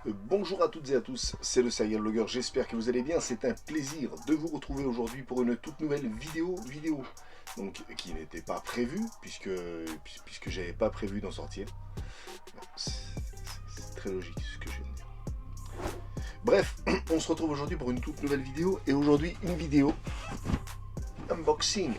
Bonjour à toutes et à tous, c'est le Serial Logger, j'espère que vous allez bien. C'est un plaisir de vous retrouver aujourd'hui pour une toute nouvelle vidéo. Donc, qui n'était pas prévue, puisque j'avais pas prévu d'en sortir. C'est très logique ce que je viens de dire. Bref, on se retrouve aujourd'hui pour une toute nouvelle vidéo, et aujourd'hui une vidéo unboxing,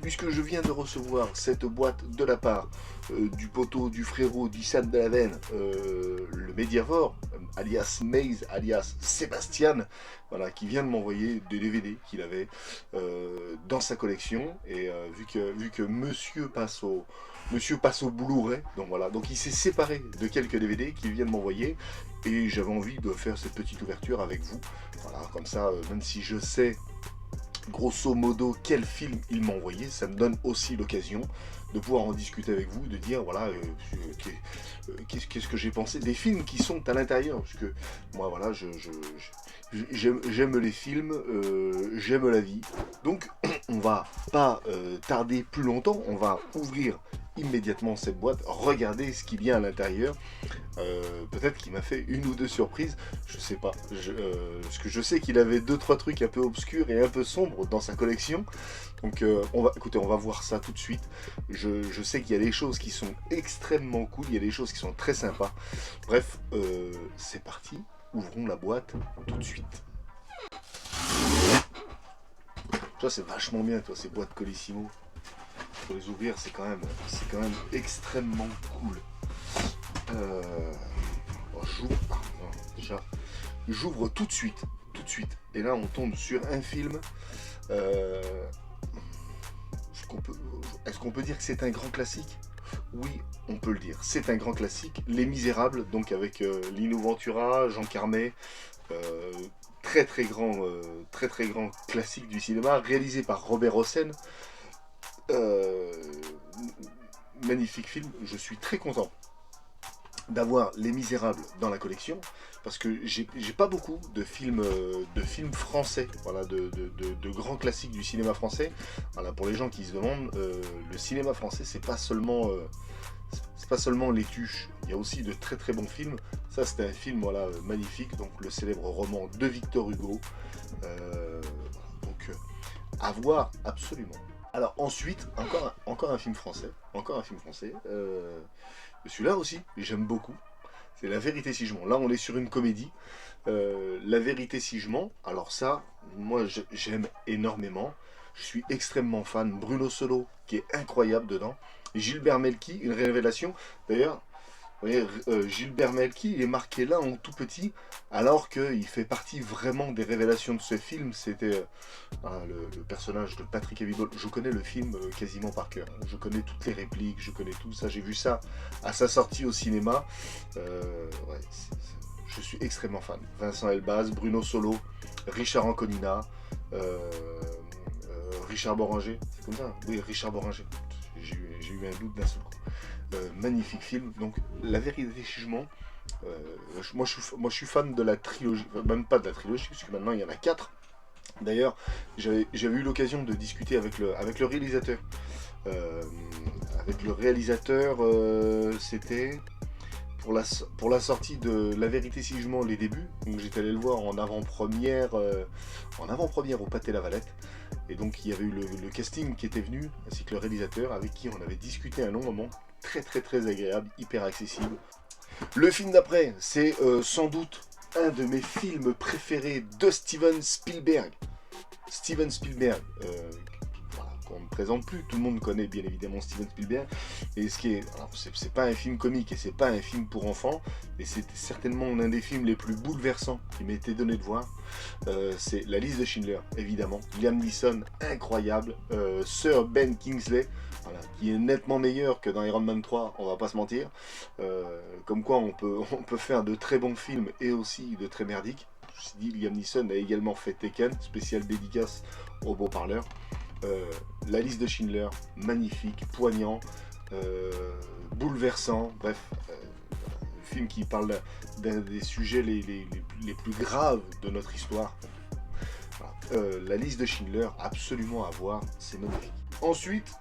puisque je viens de recevoir cette boîte de la part du poteau, du frérot, du Sam de la veine, le Mediavore, alias Maze, alias Sébastien, voilà, qui vient de m'envoyer des DVD qu'il avait dans sa collection, et vu que monsieur passe au Blu-ray, donc voilà, donc il s'est séparé de quelques DVD qu'il vient de m'envoyer, et j'avais envie de faire cette petite ouverture avec vous, voilà, comme ça, même si je sais grosso modo quel film il m'a envoyé, ça me donne aussi l'occasion de pouvoir en discuter avec vous, de dire voilà qu'est-ce que j'ai pensé des films qui sont à l'intérieur, parce que moi voilà j'aime les films, j'aime la vie, donc on va pas tarder plus longtemps, on va ouvrir immédiatement cette boîte, regarder ce qu'il y a à l'intérieur. Peut-être qu'il m'a fait une ou deux surprises, je sais pas, parce que je sais qu'il avait 2-3 trucs un peu obscurs et un peu sombres dans sa collection, donc écoutez, on va voir ça tout de suite. Je sais qu'il y a des choses qui sont extrêmement cool, il y a des choses qui sont très sympas, bref, c'est parti, ouvrons la boîte tout de suite. Ça c'est vachement bien, toi, ces boîtes Colissimo, pour les ouvrir, c'est quand même extrêmement cool. J'ouvre tout de suite, et là on tombe sur un film. Est-ce qu'on peut dire que c'est un grand classique? Oui, on peut le dire, c'est un grand classique. Les Misérables, donc avec Lino Ventura, Jean Carmet, très grand classique du cinéma, réalisé par Robert Hossein. Magnifique film, je suis très content d'avoir Les Misérables dans la collection, parce que j'ai pas beaucoup de films français, voilà, de grands classiques du cinéma français. Voilà, pour les gens qui se demandent, le cinéma français c'est pas seulement Les Tuches, il y a aussi de très bons films. Ça c'était un film, voilà, magnifique, donc le célèbre roman de Victor Hugo, donc à voir absolument. Alors ensuite, encore un film français, celui-là aussi, j'aime beaucoup. C'est La Vérité si je mens. Là, on est sur une comédie. La Vérité si je mens. Alors ça, moi, j'aime énormément. Je suis extrêmement fan. Bruno Solo, qui est incroyable dedans. Gilbert Melki, une révélation. D'ailleurs, vous voyez, Gilbert Melki, il est marqué là en tout petit, alors qu'il fait partie vraiment des révélations de ce film. C'était le personnage de Patrick Abibol. Je connais le film quasiment par cœur. Je connais toutes les répliques, je connais tout ça. J'ai vu ça à sa sortie au cinéma. Ouais, je suis extrêmement fan. Vincent Elbaz, Bruno Solo, Richard Anconina, Richard Boranger. C'est comme ça? Oui, Richard Boranger. J'ai eu un doute d'un seul coup. Magnifique film. Donc La Vérité si je mens. Moi je suis fan de la trilogie, même pas de la trilogie, parce que maintenant il y en a 4. D'ailleurs, j'avais eu l'occasion de discuter avec le réalisateur. C'était pour la sortie de La Vérité si je mens, les débuts. Donc j'étais allé le voir en avant-première au Pâté Lavalette. Et donc il y avait eu le casting qui était venu, ainsi que le réalisateur, avec qui on avait discuté un long moment. Très agréable, hyper accessible. Le film d'après, c'est sans doute un de mes films préférés de Steven Spielberg. Voilà, qu'on ne présente plus, tout le monde connaît bien évidemment Steven Spielberg. Et c'est pas un film comique et c'est pas un film pour enfants, mais c'était certainement l'un des films les plus bouleversants qui m'a été donné de voir. C'est La Liste de Schindler, évidemment. Liam Neeson, incroyable. Sir Ben Kingsley, voilà, qui est nettement meilleur que dans Iron Man 3, on va pas se mentir. Comme quoi on peut faire de très bons films et aussi de très merdiques. Je me suis dit, Liam Neeson a également fait Taken, spécial dédicace au beau parleur. La Liste de Schindler, magnifique, poignant, bouleversant, bref, film qui parle d'un des sujets les plus graves de notre histoire. Voilà. La Liste de Schindler, absolument à voir, c'est magnifique. Ensuite,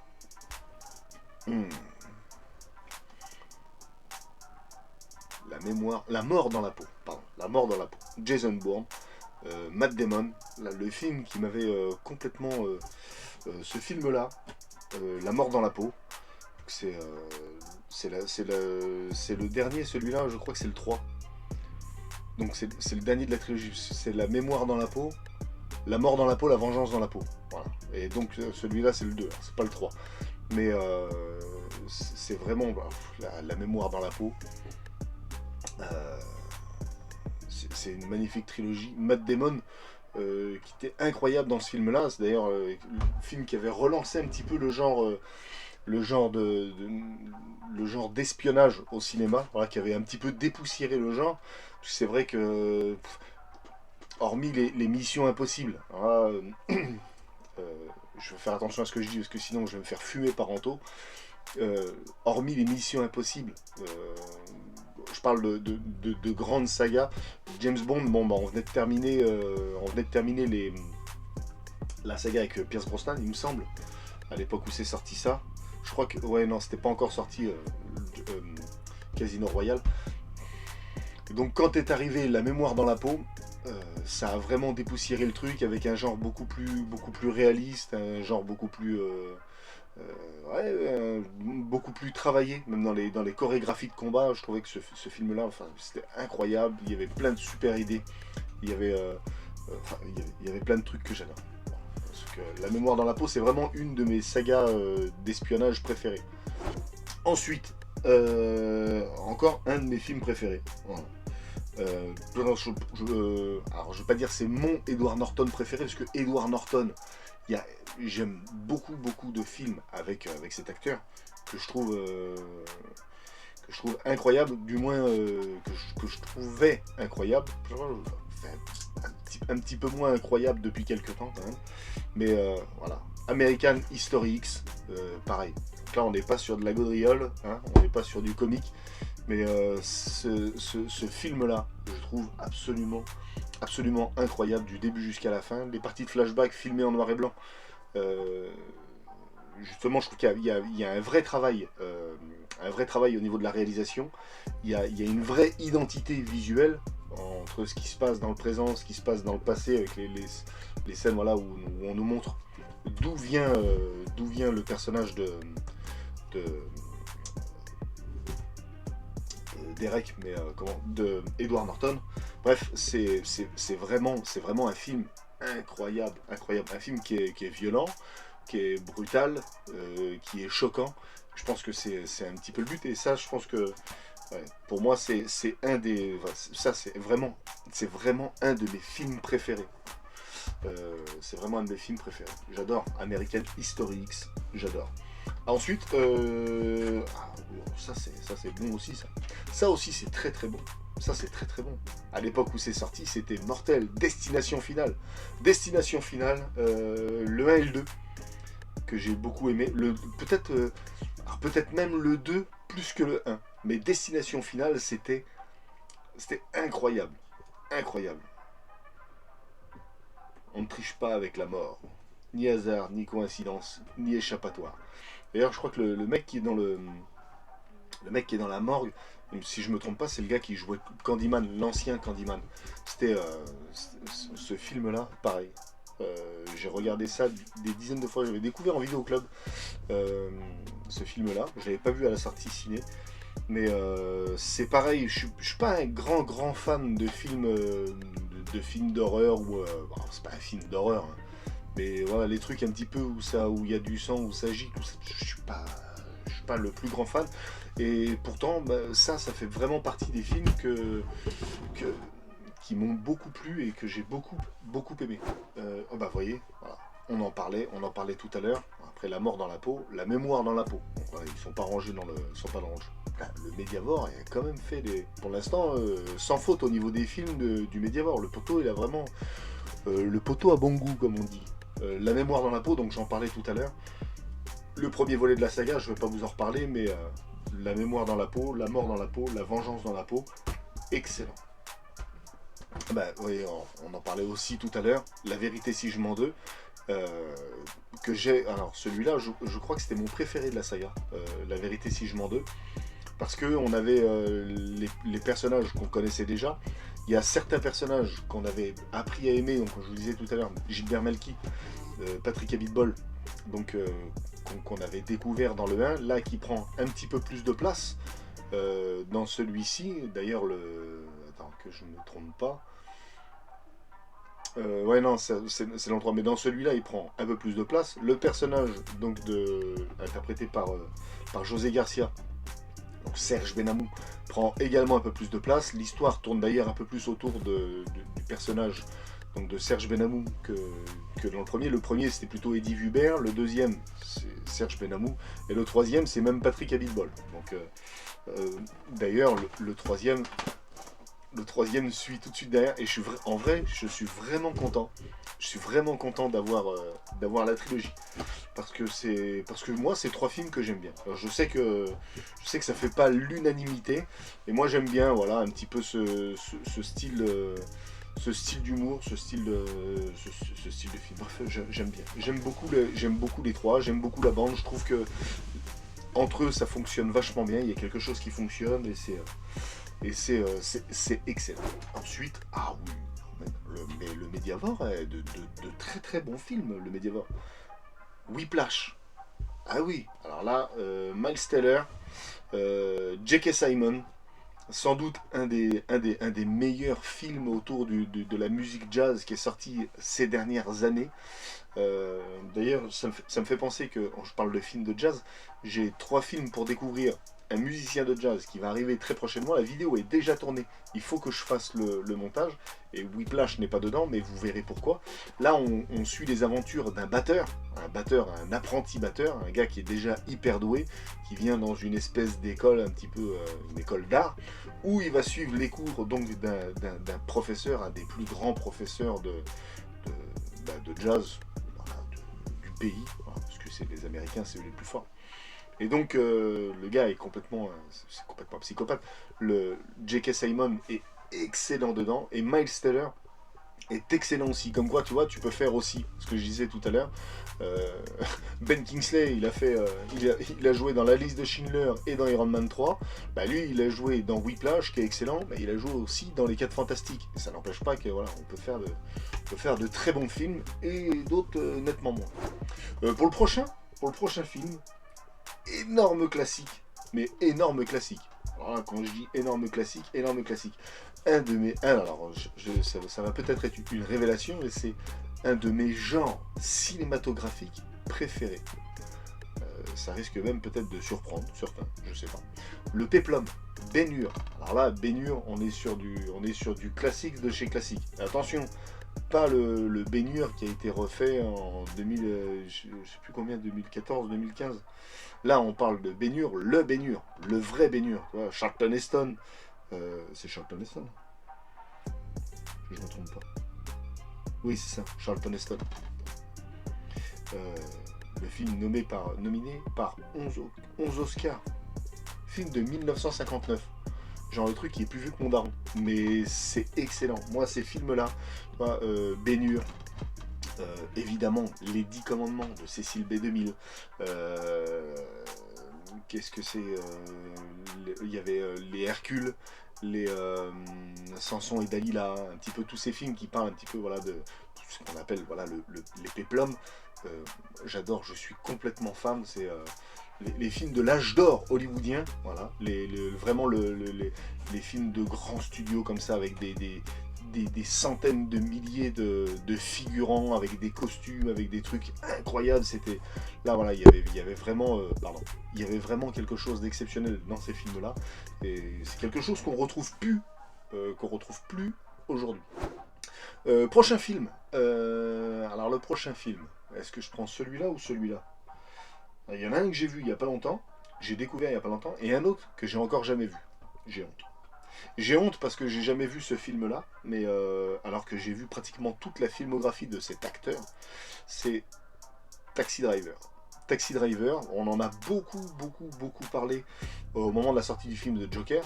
La mort dans la peau, pardon, La mort dans la peau. Jason Bourne, Matt Damon, là, le film qui m'avait complètement... ce film-là, La mort dans la peau, c'est le dernier, celui-là, je crois que c'est le 3. Donc c'est le dernier de la trilogie, c'est La mémoire dans la peau, La mort dans la peau, La vengeance dans la peau. Voilà. Et donc celui-là c'est le 2, c'est pas le 3. Mais c'est vraiment la mémoire dans la peau. C'est une magnifique trilogie. Matt Damon, qui était incroyable dans ce film-là. C'est d'ailleurs le film qui avait relancé un petit peu le genre d'espionnage au cinéma, voilà, qui avait un petit peu dépoussiéré le genre. C'est vrai que, hormis les missions impossibles, voilà, je vais faire attention à ce que je dis parce que sinon je vais me faire fumer par Anto. Hormis les missions impossibles, je parle de grandes sagas. James Bond, bon, bah, on venait de terminer la saga avec Pierce Brosnan, il me semble, à l'époque où c'est sorti ça. Je crois que, ouais, non, c'était pas encore sorti Casino Royale. Donc quand est arrivé La mémoire dans la peau, ça a vraiment dépoussiéré le truc avec un genre beaucoup plus réaliste, un genre beaucoup plus beaucoup plus travaillé, même dans les chorégraphies de combat. Je trouvais que ce film-là, enfin, c'était incroyable. Il y avait plein de super idées. Il y avait plein de trucs que j'adore. Parce que La mémoire dans la peau, c'est vraiment une de mes sagas d'espionnage préférées. Ensuite, encore un de mes films préférés. Voilà. Alors je vais pas dire c'est mon Edward Norton préféré, parce que Edward Norton, j'aime beaucoup de films avec cet acteur que je trouve incroyable, du moins que je trouvais incroyable. Un petit peu moins incroyable depuis quelques temps quand même. Mais voilà. American History X, pareil. Donc là on n'est pas sur de la gaudriole, hein, on n'est pas sur du comique. Mais ce film-là, je trouve absolument incroyable du début jusqu'à la fin. Les parties de flashback filmées en noir et blanc. Justement, je trouve qu'il y a un vrai travail au niveau de la réalisation. Il y a une vraie identité visuelle entre ce qui se passe dans le présent, ce qui se passe dans le passé, avec les scènes, voilà, où on nous montre d'où vient le personnage d'Eric, mais de Edward Norton. Bref, c'est vraiment un film incroyable. Un film qui est violent, qui est brutal, qui est choquant. Je pense que c'est un petit peu le but, et ça, je pense que ouais, pour moi, c'est un des... Ça, c'est vraiment un de mes films préférés. C'est vraiment un de mes films préférés. J'adore American History X, j'adore. Ensuite, ça c'est bon aussi, ça. Ça aussi, c'est très bon. Ça, c'est très bon. À l'époque où c'est sorti, c'était mortel. Destination Finale. Destination Finale, le 1 et le 2, que j'ai beaucoup aimé. Peut-être même le 2 plus que le 1. Mais Destination Finale, c'était incroyable. Incroyable. On ne triche pas avec la mort. Ni hasard, ni coïncidence, ni échappatoire. D'ailleurs, je crois que le mec qui est dans le mec qui est dans la morgue, si je me trompe pas, c'est le gars qui jouait Candyman, l'ancien Candyman. C'était ce film-là, pareil. J'ai regardé ça des dizaines de fois. J'avais découvert en vidéoclub ce film-là. Je l'avais pas vu à la sortie ciné. Mais c'est pareil, je suis pas un grand fan de films d'horreur, ou bon, c'est pas un film d'horreur, hein. Mais voilà, les trucs un petit peu où il y a du sang, où ça gicle, je suis pas le plus grand fan. Et pourtant, bah, ça fait vraiment partie des films qui m'ont beaucoup plu et que j'ai beaucoup aimé. Oh bah, vous voyez, voilà. On en parlait tout à l'heure. Après, La mort dans la peau, La mémoire dans la peau. Donc, voilà, ils sont pas rangés dans le le Mediavore a quand même fait pour l'instant, sans faute au niveau des films du Mediavore. Le poteau, il a vraiment le poteau a bon goût, comme on dit. La mémoire dans la peau, donc j'en parlais tout à l'heure. Le premier volet de la saga, je ne vais pas vous en reparler, mais La mémoire dans la peau, La mort dans la peau, La vengeance dans la peau, excellent. Bah, oui, on en parlait aussi tout à l'heure. La vérité si je mens deux, que j'ai. Alors celui-là, je crois que c'était mon préféré de la saga. La vérité si je mens deux, parce que on avait les personnages qu'on connaissait déjà, Il y a certains personnages qu'on avait appris à aimer, donc comme je vous disais tout à l'heure, Gilbert Melki, Patrick Abitbol, donc qu'on avait découvert dans le 1, là qui prend un petit peu plus de place dans celui-ci. D'ailleurs, attends que je ne me trompe pas. Ouais, non, c'est dans le 3, mais dans celui-là, il prend un peu plus de place. Le personnage, donc, interprété par José Garcia, donc Serge Benamou, prend également un peu plus de place. L'histoire tourne d'ailleurs un peu plus autour du personnage donc de Serge Benamou que dans le premier. Le premier, c'était plutôt Eddie Hubert, le deuxième, c'est Serge Benamou, et le troisième, c'est même Patrick Abitbol. Donc, d'ailleurs, le troisième suit tout de suite derrière, et en vrai, je suis vraiment content. Je suis vraiment content d'avoir la trilogie. Parce que moi, c'est 3 films que j'aime bien. Alors, je sais que ça fait pas l'unanimité, et moi j'aime bien, voilà, un petit peu ce style d'humour, ce style de film. Bref, j'aime bien. J'aime beaucoup les 3, j'aime beaucoup la bande. Je trouve que entre eux, ça fonctionne vachement bien. Il y a quelque chose qui fonctionne, et c'est excellent. Ensuite, ah oui, le Mediavore, de très très bons films, le Mediavore. Whiplash. Ah oui, alors là, Miles Teller, J.K. Simon, sans doute un des meilleurs films autour de la musique jazz qui est sorti ces dernières années. D'ailleurs, ça me fait penser que, quand je parle de films de jazz, j'ai 3 films pour découvrir un musicien de jazz qui va arriver très prochainement. La vidéo est déjà tournée, il faut que je fasse le montage, et Whiplash n'est pas dedans, mais vous verrez pourquoi. Là, on suit les aventures d'un batteur, un apprenti batteur, un gars qui est déjà hyper doué, qui vient dans une espèce d'école, un petit peu une école d'art, où il va suivre les cours donc d'un professeur, un des plus grands professeurs de jazz du pays, parce que c'est les Américains, c'est eux les plus forts. Et donc le gars est complètement psychopathe. Le J.K. Simon est excellent dedans, et Miles Teller est excellent aussi. Comme quoi, tu vois, tu peux faire aussi ce que je disais tout à l'heure. Ben Kingsley, il a joué dans La Liste de Schindler et dans Iron Man 3. Bah, lui, il a joué dans Whiplash, qui est excellent. Bah, il a joué aussi dans Les 4 Fantastiques. Et ça n'empêche pas que voilà, on peut faire de très bons films et d'autres nettement moins. Pour le prochain film, énorme classique, mais énorme classique. Alors là, quand je dis énorme classique, alors ça va peut-être être une révélation, mais c'est un de mes genres cinématographiques préférés. Ça risque même peut-être de surprendre certains, je sais pas. Le Péplum, Ben-Hur. Alors là, Ben-Hur, on est sur du classique de chez classique. Attention, pas le Ben-Hur qui a été refait en 2000, je sais plus combien, 2014, 2015. Là, on parle de Ben-Hur, le vrai Ben-Hur. Charlton Heston. C'est Charlton Heston? Je ne me trompe pas. Oui, c'est ça, Charlton Heston. Le film nominé par 11 Oscars. Film de 1959. Genre le truc qui est plus vu que mon daron. Mais c'est excellent. Moi, ces films-là, Ben-Hur, évidemment, Les 10 Commandements de Cécile B2000. Qu'est-ce que c'est il y avait les Hercule, les Samson et Dalila, un petit peu tous ces films qui parlent un petit peu voilà, de ce qu'on appelle voilà, les péplums. J'adore, je suis complètement fan. C'est les films de l'âge d'or hollywoodien, voilà, vraiment les films de grands studios comme ça, avec des centaines de milliers de figurants, avec des costumes, avec des trucs incroyables. C'était là, voilà, il y avait vraiment quelque chose d'exceptionnel dans ces films-là, et c'est quelque chose qu'on retrouve plus aujourd'hui. Prochain film. Alors le prochain film, est-ce que je prends celui-là ou celui-là? Il y en a un que j'ai vu il y a pas longtemps, j'ai découvert il y a pas longtemps, et un autre que j'ai encore jamais vu. J'ai honte. J'ai honte parce que j'ai jamais vu ce film-là, mais alors que j'ai vu pratiquement toute la filmographie de cet acteur, c'est Taxi Driver. Taxi Driver, on en a beaucoup parlé au moment de la sortie du film de Joker,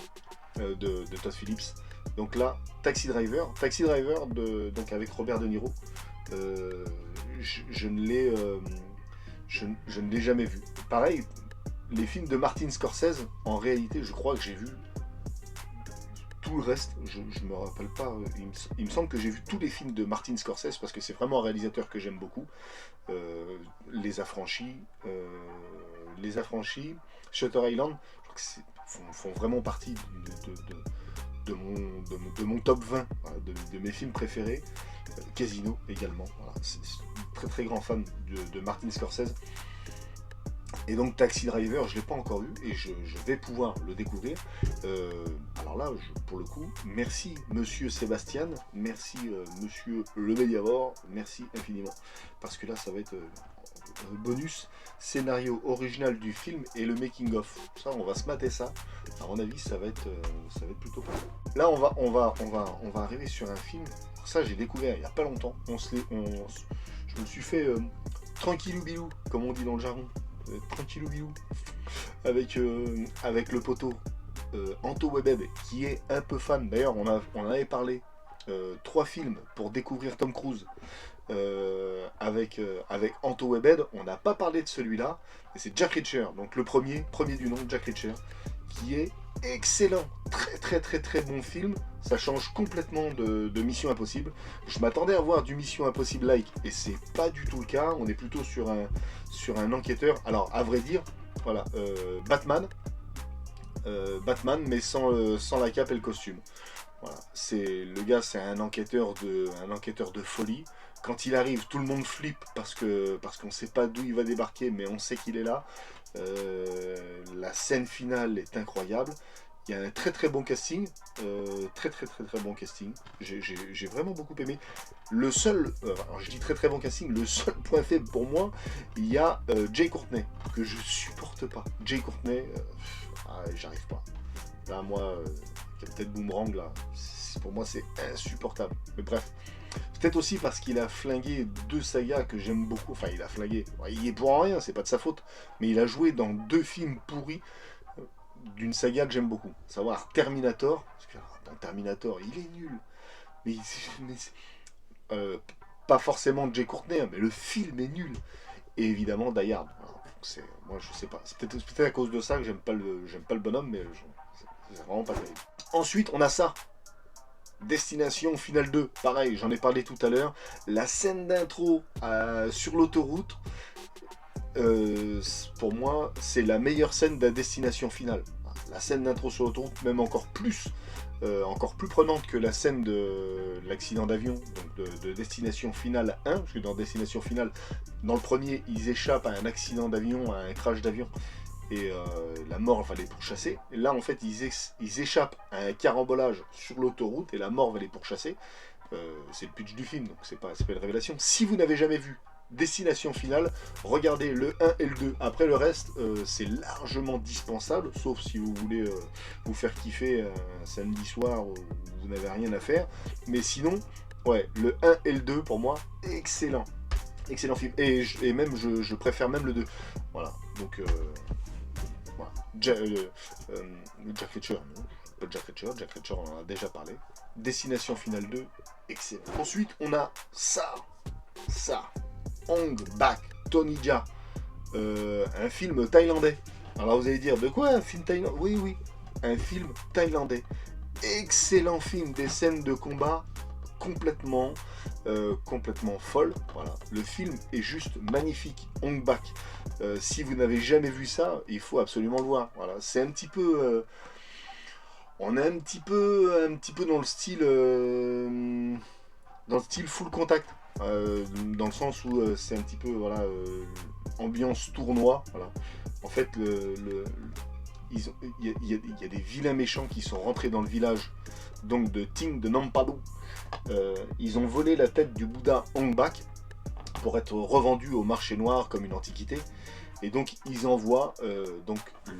de Todd Phillips. Donc là, Taxi Driver, donc avec Robert De Niro, je ne l'ai jamais vu. Pareil, les films de Martin Scorsese, en réalité, je crois que j'ai vu tout le reste, je me rappelle pas, il me semble que j'ai vu tous les films de Martin Scorsese, parce que c'est vraiment un réalisateur que j'aime beaucoup. Les Affranchis, Shutter Island, je crois que font vraiment partie de mon top 20, voilà, de mes films préférés. Casino également, voilà, c'est très très grand fan de Martin Scorsese. Et donc Taxi Driver, je ne l'ai pas encore eu et je vais pouvoir le découvrir. Alors là, pour le coup, merci Monsieur Sébastien, merci Monsieur Le Mediavore, merci infiniment. Parce que là, ça va être bonus, scénario original du film et le making-of. Ça, on va se mater ça. À mon avis, ça va être plutôt pas mal. Là, on va arriver sur un film. Ça, j'ai découvert il n'y a pas longtemps. Je me suis fait tranquillou bilou, comme on dit dans le jargon. Tranquillou bilou. Avec le poteau Anto Webeb, qui est un peu fan. D'ailleurs, on en avait parlé. 3 films pour découvrir Tom Cruise. Avec Anto Webed, on n'a pas parlé de celui-là, et c'est Jack Reacher, donc le premier du nom, Jack Reacher, qui est excellent, très bon film. Ça change complètement de Mission Impossible. Je m'attendais à voir du Mission Impossible like, et c'est pas du tout le cas. On est plutôt sur un enquêteur. Alors à vrai dire, voilà, Batman, mais sans la cape et le costume. Voilà, le gars, c'est un enquêteur de folie. Quand il arrive, tout le monde flippe parce qu'on ne sait pas d'où il va débarquer, mais on sait qu'il est là. La scène finale est incroyable. Il y a un très bon casting, très bon casting. J'ai vraiment beaucoup aimé. Le seul, alors je dis très bon casting, le seul point faible pour moi, il y a Jay Courtney, que je supporte pas. Jay Courtney, j'arrive pas. Là, moi, Captain Boomerang, là, pour moi, c'est insupportable. Mais bref. Peut-être aussi parce qu'il a flingué 2 sagas que j'aime beaucoup. Enfin, il a flingué. Il est pour rien, c'est pas de sa faute. Mais il a joué dans 2 films pourris d'une saga que j'aime beaucoup. À savoir Terminator. Parce que dans Terminator, il est nul. Mais pas forcément Jay Courtney, mais le film est nul. Et évidemment, Die Hard. Moi, je sais pas. C'est peut-être à cause de ça que j'aime pas le bonhomme, mais c'est vraiment pas terrible. Ensuite, on a ça. Destination Finale 2, pareil, j'en ai parlé tout à l'heure. La scène d'intro sur l'autoroute, pour moi, c'est la meilleure scène de la Destination Finale. La scène d'intro sur l'autoroute, même encore plus prenante que la scène de l'accident d'avion, donc de Destination Finale 1, parce que dans Destination Finale, dans le premier, ils échappent à un accident d'avion, à un crash d'avion. Et la mort va les pourchasser. Et là, en fait, ils échappent à un carambolage sur l'autoroute et la mort va les pourchasser. C'est le pitch du film, donc c'est pas une révélation. Si vous n'avez jamais vu Destination Finale, regardez le 1 et le 2. Après, le reste, c'est largement dispensable, sauf si vous voulez vous faire kiffer un samedi soir où vous n'avez rien à faire. Mais sinon, ouais, le 1 et le 2, pour moi, excellent. Excellent film. Et même, je préfère même le 2. Voilà, donc... Voilà. Jack Reacher, non, pas Jack Reacher, on en a déjà parlé. Destination Finale 2, excellent. Ensuite, on a ça, Ong Bak, Tony Jaa, un film thaïlandais. Alors vous allez dire, de quoi un film thaïlandais? Oui, un film thaïlandais. Excellent film, des scènes de combat complètement folle. Voilà. Le film est juste magnifique. Ong Bak. Si vous n'avez jamais vu ça, il faut absolument le voir. Voilà. C'est un petit peu... on est un petit peu dans le style full contact. Dans le sens où c'est un petit peu ambiance tournoi. Voilà. En fait, il y a des vilains méchants qui sont rentrés dans le village donc de Ting de Nampado. Ils ont volé la tête du Bouddha Ong Bak pour être revendu au marché noir comme une antiquité. Et donc ils envoient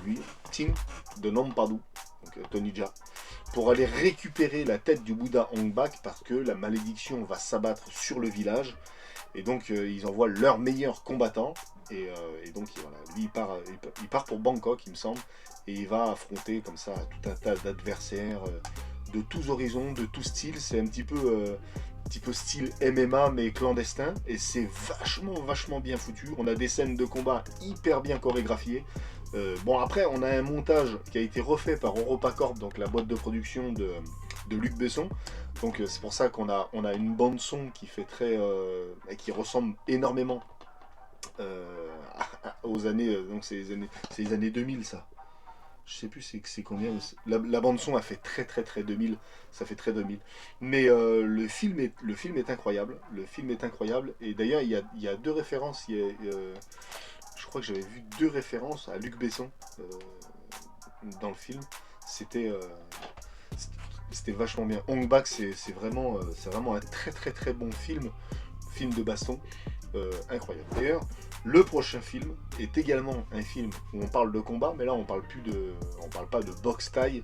lui, Ting de Nampado, donc Tony Jaa, pour aller récupérer la tête du Bouddha Ong Bak parce que la malédiction va s'abattre sur le village. Et donc ils envoient leurs meilleurs combattants. Et donc voilà, lui il part pour Bangkok, il me semble, et il va affronter comme ça tout un tas d'adversaires de tous horizons, de tous styles. C'est un petit peu style MMA mais clandestin, et c'est vachement bien foutu. On a des scènes de combat hyper bien chorégraphiées. Bon, après, on a un montage qui a été refait par EuropaCorp, donc la boîte de production de Luc Besson. Donc c'est pour ça qu'on a une bande son qui fait qui ressemble énormément aux années, donc c'est les années 2000 ça. Je sais plus c'est combien. La bande son a fait très 2000, ça fait très 2000. Mais le film est incroyable. Le film est incroyable. Et d'ailleurs il y a deux références. Je crois que j'avais vu deux références à Luc Besson dans le film. C'était c'était vachement bien. Hong Bak c'est vraiment un très bon film de baston. Incroyable. D'ailleurs, le prochain film est également un film où on parle de combat, mais là on parle pas de boxe thaï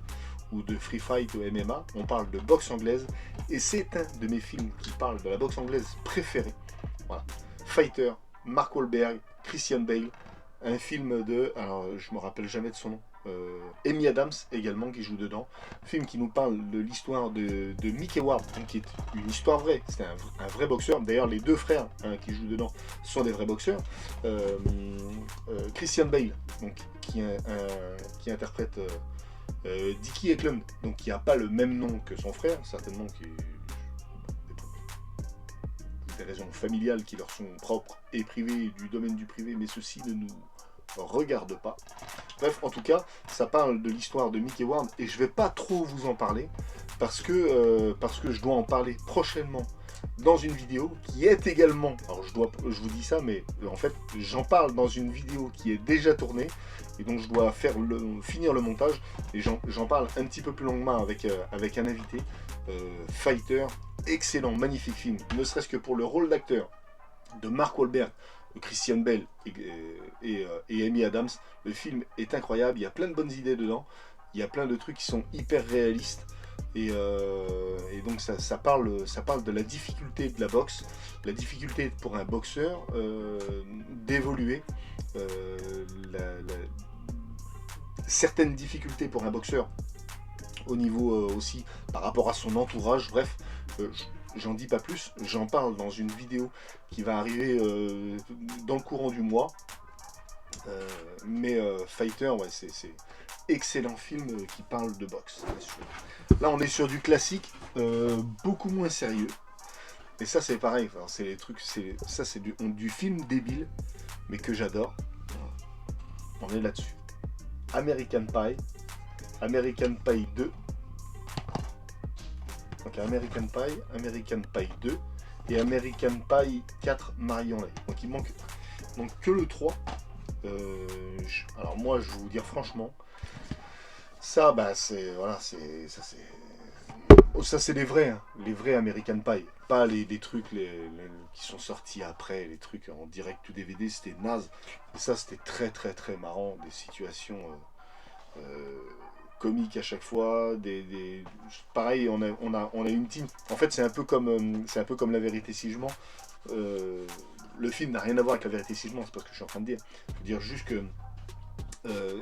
ou de free fight ou MMA, on parle de boxe anglaise, et c'est un de mes films qui parle de la boxe anglaise préférée. Voilà. Fighter, Mark Wahlberg, Christian Bale, un film alors je me rappelle jamais de son nom, Amy Adams également qui joue dedans, film qui nous parle de l'histoire de Mickey Ward, qui est une histoire vraie, c'était un vrai boxeur, d'ailleurs les deux frères qui jouent dedans sont des vrais boxeurs. Christian Bale, donc, qui interprète Dickie Eklund, donc qui n'a pas le même nom que son frère, certainement des raisons familiales qui leur sont propres et privées, du domaine du privé, mais ceci ne nous regarde pas. Bref, en tout cas, ça parle de l'histoire de Mickey Ward, et je vais pas trop vous en parler, parce que je dois en parler prochainement dans une vidéo qui est également, alors je vous dis ça, mais en fait j'en parle dans une vidéo qui est déjà tournée, et donc je dois finir le montage, et j'en parle un petit peu plus longuement avec un invité. Fighter, excellent, magnifique film, ne serait-ce que pour le rôle d'acteur de Mark Wahlberg, Christian Bale et Amy Adams. Le film est incroyable, il y a plein de bonnes idées dedans, il y a plein de trucs qui sont hyper réalistes, et donc ça parle de la difficulté de la boxe, la difficulté pour un boxeur d'évoluer, certaines difficultés pour un boxeur au niveau aussi par rapport à son entourage. Bref, j'en dis pas plus, j'en parle dans une vidéo qui va arriver dans le courant du mois. Mais Fighter, ouais, c'est excellent film qui parle de boxe. Là on est sur du classique, beaucoup moins sérieux, et ça c'est pareil, enfin, c'est les trucs, ça c'est du film débile mais que j'adore. On est là-dessus. American Pie 2, donc American Pie 2 et American Pie 4 Marion Lay. Donc il manque donc que le 3. Alors moi je vais vous dire franchement, ça c'est voilà, ça c'est les vrais, hein, les vrais American Pie, pas les trucs qui sont sortis après, les trucs en direct ou DVD, c'était naze. Et ça c'était très marrant, des situations comiques à chaque fois, pareil, on a une team. En fait c'est un peu comme La Vérité si je mens. Le film n'a rien à voir avec La Vérité si je mens, c'est pas ce que je suis en train de dire. Je veux dire juste que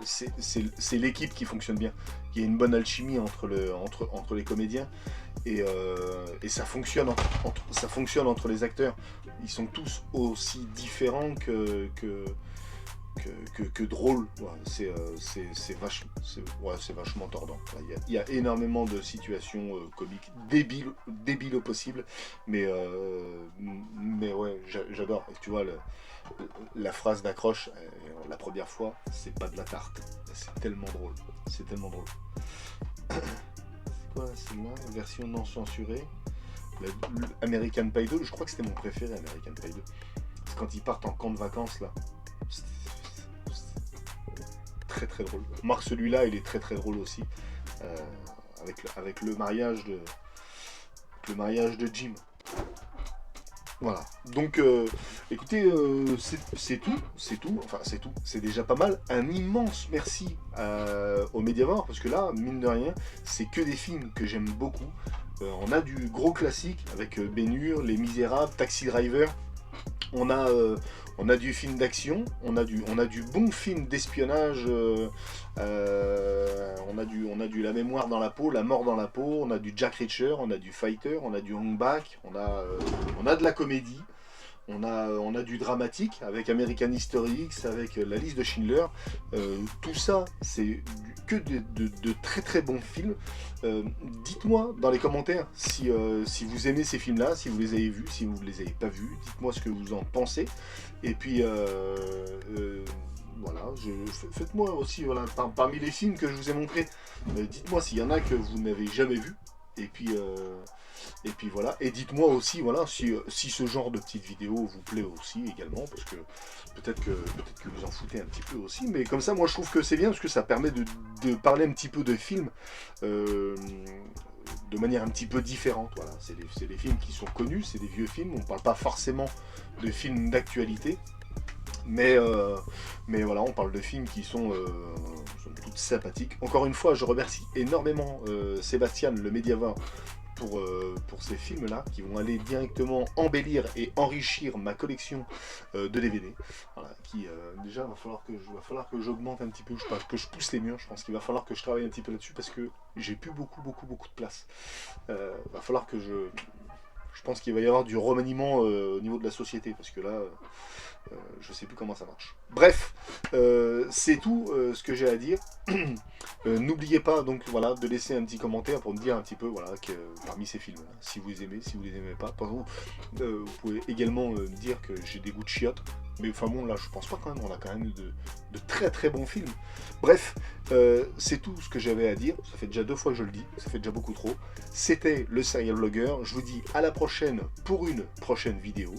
c'est l'équipe qui fonctionne bien. Il y a une bonne alchimie entre les comédiens, et ça fonctionne entre les acteurs. Ils sont tous aussi différents que drôles. Ouais, c'est vachement tordant. Il y a énormément de situations comiques, débiles au possible, mais ouais, j'adore. Et tu vois, la phrase d'accroche, la première fois, c'est pas de la tarte. C'est tellement drôle. C'est quoi celle-là? Version non censurée. American Pie 2, je crois que c'était mon préféré, American Pie 2. C'est quand ils partent en camp de vacances là. C'est très drôle. Marc, celui-là, il est très drôle aussi. Avec le mariage de Jim. Voilà, donc écoutez, c'est tout, enfin c'est tout, c'est déjà pas mal. Un immense merci au Mediamarkt, parce que là, mine de rien, c'est que des films que j'aime beaucoup. On a du gros classique avec Ben-Hur, Les Misérables, Taxi Driver. On a du film d'action, on a du bon film d'espionnage, on a du La Mémoire dans la peau, La Mort dans la peau, on a du Jack Reacher, on a du Fighter, on a du Hong Bak, on a de la comédie, on a du dramatique avec American History X, avec La Liste de Schindler. Tout ça, c'est que de très très bons films. Dites-moi dans les commentaires si vous aimez ces films-là, si vous les avez vus, si vous ne les avez pas vus. Dites-moi ce que vous en pensez. Et puis, voilà, faites-moi aussi, voilà, parmi les films que je vous ai montrés, dites-moi s'il y en a que vous n'avez jamais vus. Et puis voilà, et dites-moi aussi voilà, si ce genre de petite vidéo vous plaît aussi également, parce que peut-être que vous en foutez un petit peu aussi, mais comme ça moi je trouve que c'est bien, parce que ça permet de parler un petit peu de films de manière un petit peu différente. Voilà. C'est des films qui sont connus, c'est des vieux films, on ne parle pas forcément de films d'actualité, mais voilà, on parle de films qui sont toutes sympathiques. Encore une fois, je remercie énormément Sébastien, le Mediavore, pour ces films-là, qui vont aller directement embellir et enrichir ma collection de DVD. Voilà, déjà, va falloir que j'augmente un petit peu, que je pousse les murs. Je pense qu'il va falloir que je travaille un petit peu là-dessus, parce que j'ai plus beaucoup de place. Va falloir que je pense qu'il va y avoir du remaniement au niveau de la société, parce que là... je sais plus comment ça marche. Bref, c'est tout ce que j'ai à dire. N'oubliez pas donc voilà de laisser un petit commentaire pour me dire un petit peu voilà que parmi ces films, si vous les aimez, si vous les aimez pas. Par exemple, vous pouvez également me dire que j'ai des goûts de chiottes. Mais enfin bon, là je pense pas quand même. On a quand même de très très bons films. Bref, c'est tout ce que j'avais à dire. Ça fait déjà 2 fois que je le dis. Ça fait déjà beaucoup trop. C'était le Serial Vlogger. Je vous dis à la prochaine pour une prochaine vidéo.